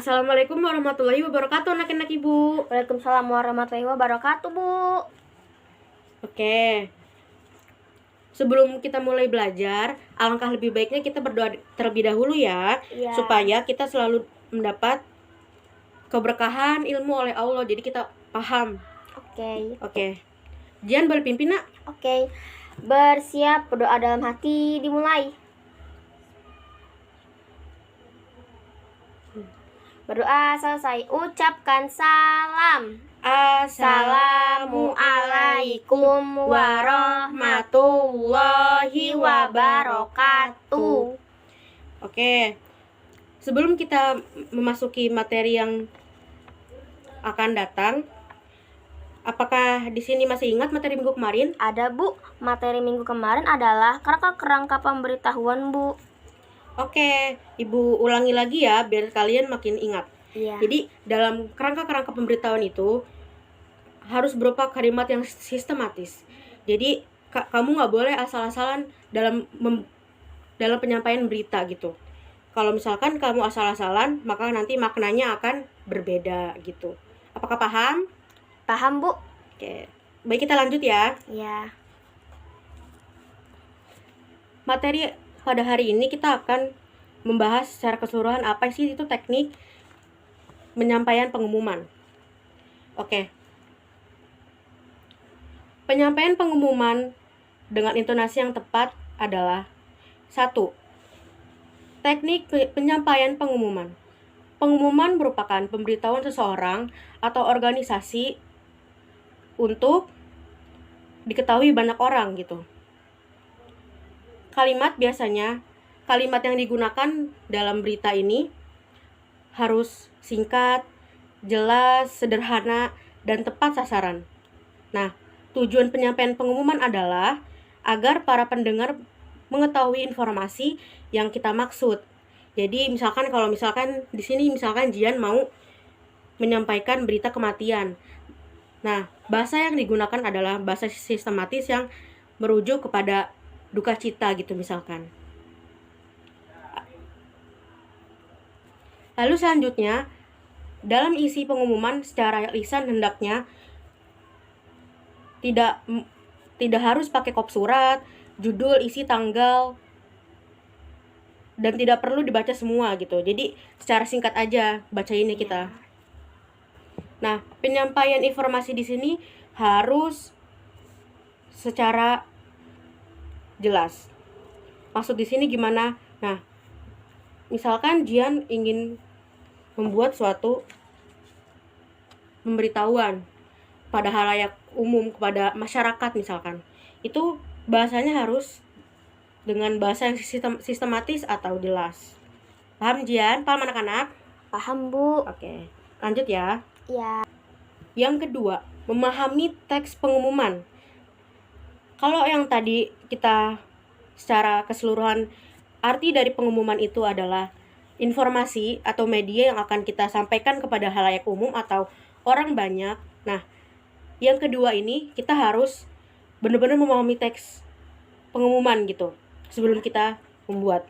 Assalamualaikum warahmatullahi wabarakatuh anak-anak ibu. Waalaikumsalam warahmatullahi wabarakatuh, Bu. Oke, sebelum kita mulai belajar, alangkah lebih baiknya kita berdoa terlebih dahulu ya. Iya. Supaya kita selalu mendapat keberkahan ilmu oleh Allah. Jadi kita paham. Oke. Jian boleh pimpin nak? Oke. Bersiap, berdoa dalam hati, dimulai. Berdoa selesai, ucapkan salam. Assalamualaikum warahmatullahi wabarakatuh. Oke. Sebelum kita memasuki materi yang akan datang, apakah di sini masih ingat materi minggu kemarin? Ada, Bu. Materi minggu kemarin adalah kerangka pemberitahuan, Bu. Oke, Ibu ulangi lagi ya biar kalian makin ingat. Iya. Jadi dalam kerangka pemberitahuan itu harus berupa kalimat yang sistematis. Jadi kamu nggak boleh asal-asalan dalam penyampaian berita gitu. Kalau misalkan kamu asal-asalan, maka nanti maknanya akan berbeda gitu. Apakah paham? Paham, Bu. Oke, baik kita lanjut ya. Iya. Materi pada hari ini kita akan membahas secara keseluruhan apa sih itu teknik penyampaian pengumuman. Oke. Penyampaian pengumuman dengan intonasi yang tepat adalah 1. Teknik penyampaian pengumuman. Pengumuman merupakan pemberitahuan seseorang atau organisasi untuk diketahui banyak orang gitu. Kalimat yang digunakan dalam berita ini harus singkat, jelas, sederhana, dan tepat sasaran. Nah, tujuan penyampaian pengumuman adalah agar para pendengar mengetahui informasi yang kita maksud. Jadi kalau misalkan di sini Jian mau menyampaikan berita kematian. Nah, bahasa yang digunakan adalah bahasa sistematis yang merujuk kepada duka cita gitu misalkan. Lalu selanjutnya, dalam isi pengumuman secara lisan hendaknya tidak harus pakai kop surat, judul, isi, tanggal, dan tidak perlu dibaca semua gitu. Jadi secara singkat aja baca ini kita. Nah, penyampaian informasi di sini harus secara jelas. Maksud di sini gimana? Nah, misalkan Jian ingin membuat suatu pemberitahuan pada halayak umum, kepada masyarakat misalkan. Itu bahasanya harus dengan bahasa yang sistematis atau jelas. Paham Jian? Paham anak-anak? Paham, Bu. Oke, lanjut ya. Iya. Yang kedua, memahami teks pengumuman. Kalau yang tadi kita secara keseluruhan, arti dari pengumuman itu adalah informasi atau media yang akan kita sampaikan kepada halayak umum atau orang banyak. Nah, yang kedua ini kita harus benar-benar memahami teks pengumuman gitu sebelum kita membuat.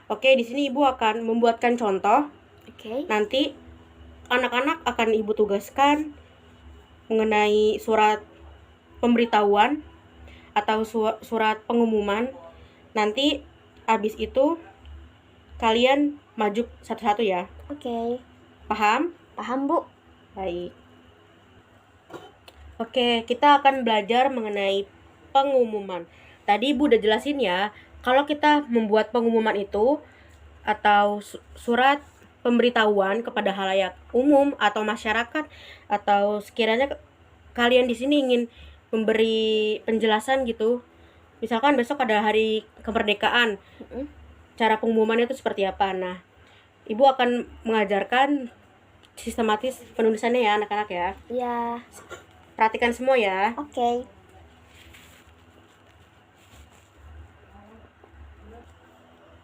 Oke, di sini Ibu akan membuatkan contoh. Oke. Nanti anak-anak akan Ibu tugaskan mengenai surat pemberitahuan atau surat pengumuman. Nanti habis itu kalian maju satu-satu ya. Oke. Paham? Paham, Bu. Baik. Oke, kita akan belajar mengenai pengumuman. Tadi Ibu udah jelasin ya, kalau kita membuat pengumuman itu atau surat pemberitahuan kepada halayak umum atau masyarakat, atau sekiranya kalian di sini ingin memberi penjelasan gitu. Misalkan besok ada hari kemerdekaan. Cara pengumumannya itu seperti apa? Nah, Ibu akan mengajarkan sistematis penulisannya ya anak-anak ya. Iya. Perhatikan semua ya. Oke.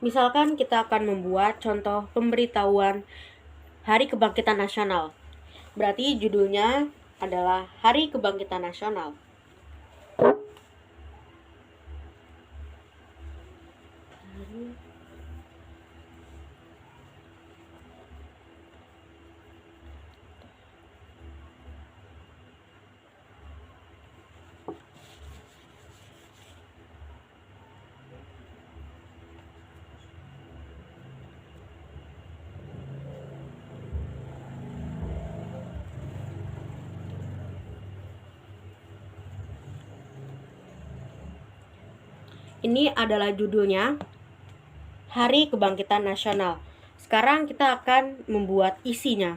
Misalkan kita akan membuat contoh pemberitahuan Hari Kebangkitan Nasional. Berarti judulnya adalah Hari Kebangkitan Nasional. Ini adalah judulnya Hari Kebangkitan Nasional. Sekarang kita akan membuat isinya.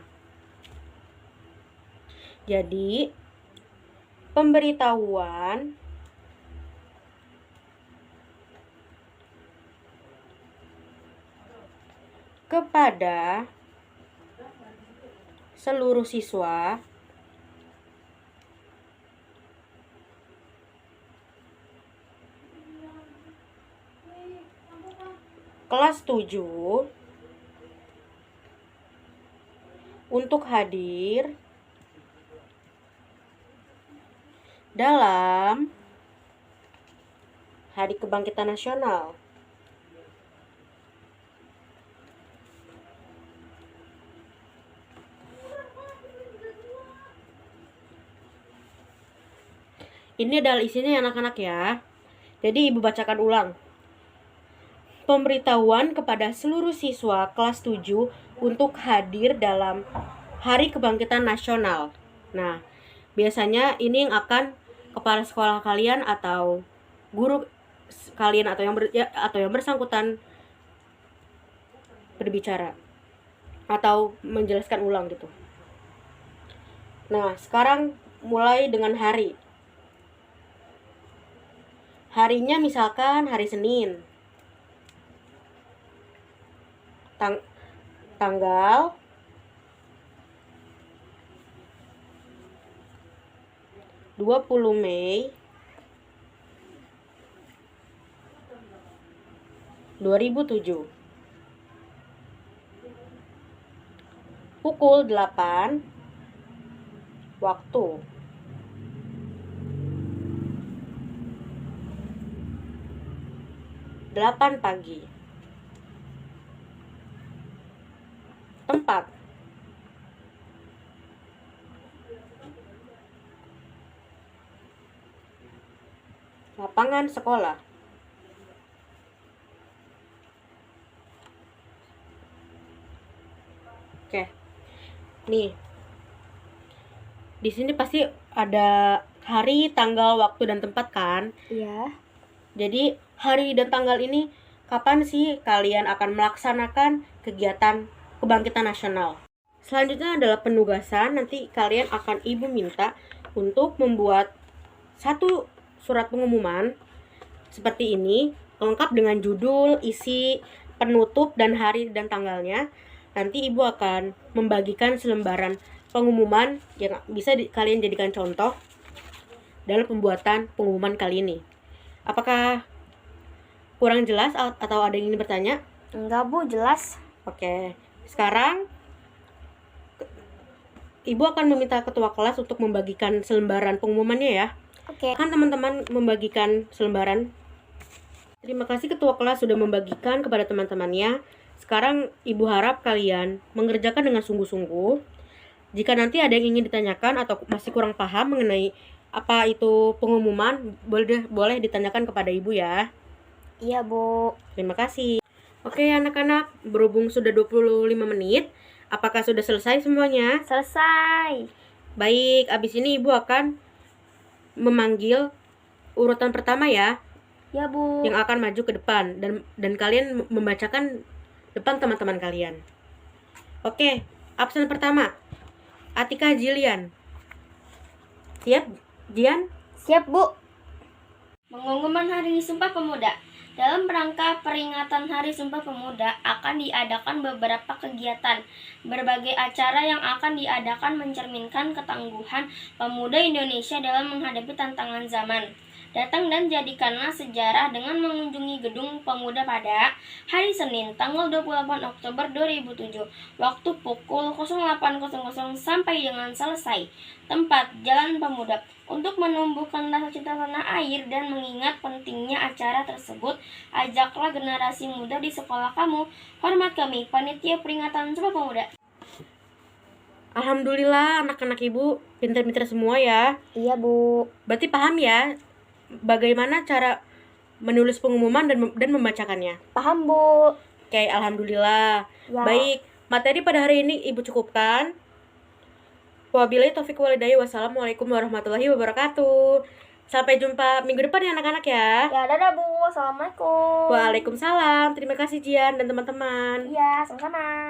Jadi, pemberitahuan kepada seluruh siswa kelas 7 untuk hadir dalam Hari Kebangkitan Nasional. Ini adalah isinya ya anak-anak ya. Jadi ibu bacakan ulang. Pemberitahuan kepada seluruh siswa kelas 7 untuk hadir dalam Hari Kebangkitan Nasional. Nah, biasanya ini yang akan kepala sekolah kalian atau guru kalian atau yang bersangkutan berbicara atau menjelaskan ulang gitu. Nah, sekarang mulai dengan hari. Harinya misalkan hari Senin. Tanggal 20 Mei 2007. Pukul 8 waktu. Delapan pagi. Tempat. Lapangan sekolah. Oke. Nih. Di sini pasti ada hari, tanggal, waktu, dan tempat kan? Iya. Jadi hari dan tanggal ini kapan sih kalian akan melaksanakan kegiatan kebangkitan nasional? Selanjutnya adalah penugasan. Nanti kalian akan ibu minta untuk membuat satu surat pengumuman seperti ini, lengkap dengan judul, isi, penutup, dan hari dan tanggalnya. Nanti ibu akan membagikan selembaran pengumuman yang bisa kalian jadikan contoh dalam pembuatan pengumuman kali ini. Apakah kurang jelas atau ada yang ingin bertanya? Enggak, Bu, jelas. Oke, sekarang ibu akan meminta ketua kelas untuk membagikan selembaran pengumumannya ya. Oke. Kan teman-teman membagikan selembaran. Terima kasih ketua kelas sudah membagikan kepada teman-temannya. Sekarang ibu harap kalian mengerjakan dengan sungguh-sungguh. Jika nanti ada yang ingin ditanyakan atau masih kurang paham mengenai apa itu pengumuman, boleh ditanyakan kepada ibu ya. Iya, Bu. Terima kasih. Oke anak-anak, berhubung sudah 25 menit, apakah sudah selesai semuanya? Selesai. Baik, abis ini ibu akan memanggil urutan pertama ya, Ya, Bu. yang akan maju ke depan dan kalian membacakan depan teman-teman kalian. Oke, absen pertama, Atika Jilian. Siap, Jian? Siap, Bu. Pengumuman Hari Sumpah Pemuda. Dalam rangka peringatan Hari Sumpah Pemuda akan diadakan beberapa kegiatan. Berbagai acara yang akan diadakan mencerminkan ketangguhan pemuda Indonesia dalam menghadapi tantangan zaman. Datang dan jadikanlah sejarah dengan mengunjungi Gedung Pemuda pada hari Senin, tanggal 28 Oktober 2007, waktu pukul 08.00 sampai dengan selesai. Tempat, Jalan Pemuda. Untuk menumbuhkan rasa cinta tanah air dan mengingat pentingnya acara tersebut, ajaklah generasi muda di sekolah kamu. Hormat kami, Panitia Peringatan Sumpah Pemuda. Alhamdulillah anak-anak ibu pintar-pintar semua ya. Iya, Bu. Berarti paham ya bagaimana cara menulis pengumuman dan membacakannya. Paham, Bu. Oke, alhamdulillah. Ya. Baik, materi pada hari ini ibu cukupkan. Wabillahi taufiq walhidayah. Wassalamualaikum warahmatullahi wabarakatuh. Sampai jumpa minggu depan ya anak-anak ya. Ya, dadah Bu. Assalamualaikum. Waalaikumsalam. Terima kasih Jian dan teman-teman. Iya, sama-sama.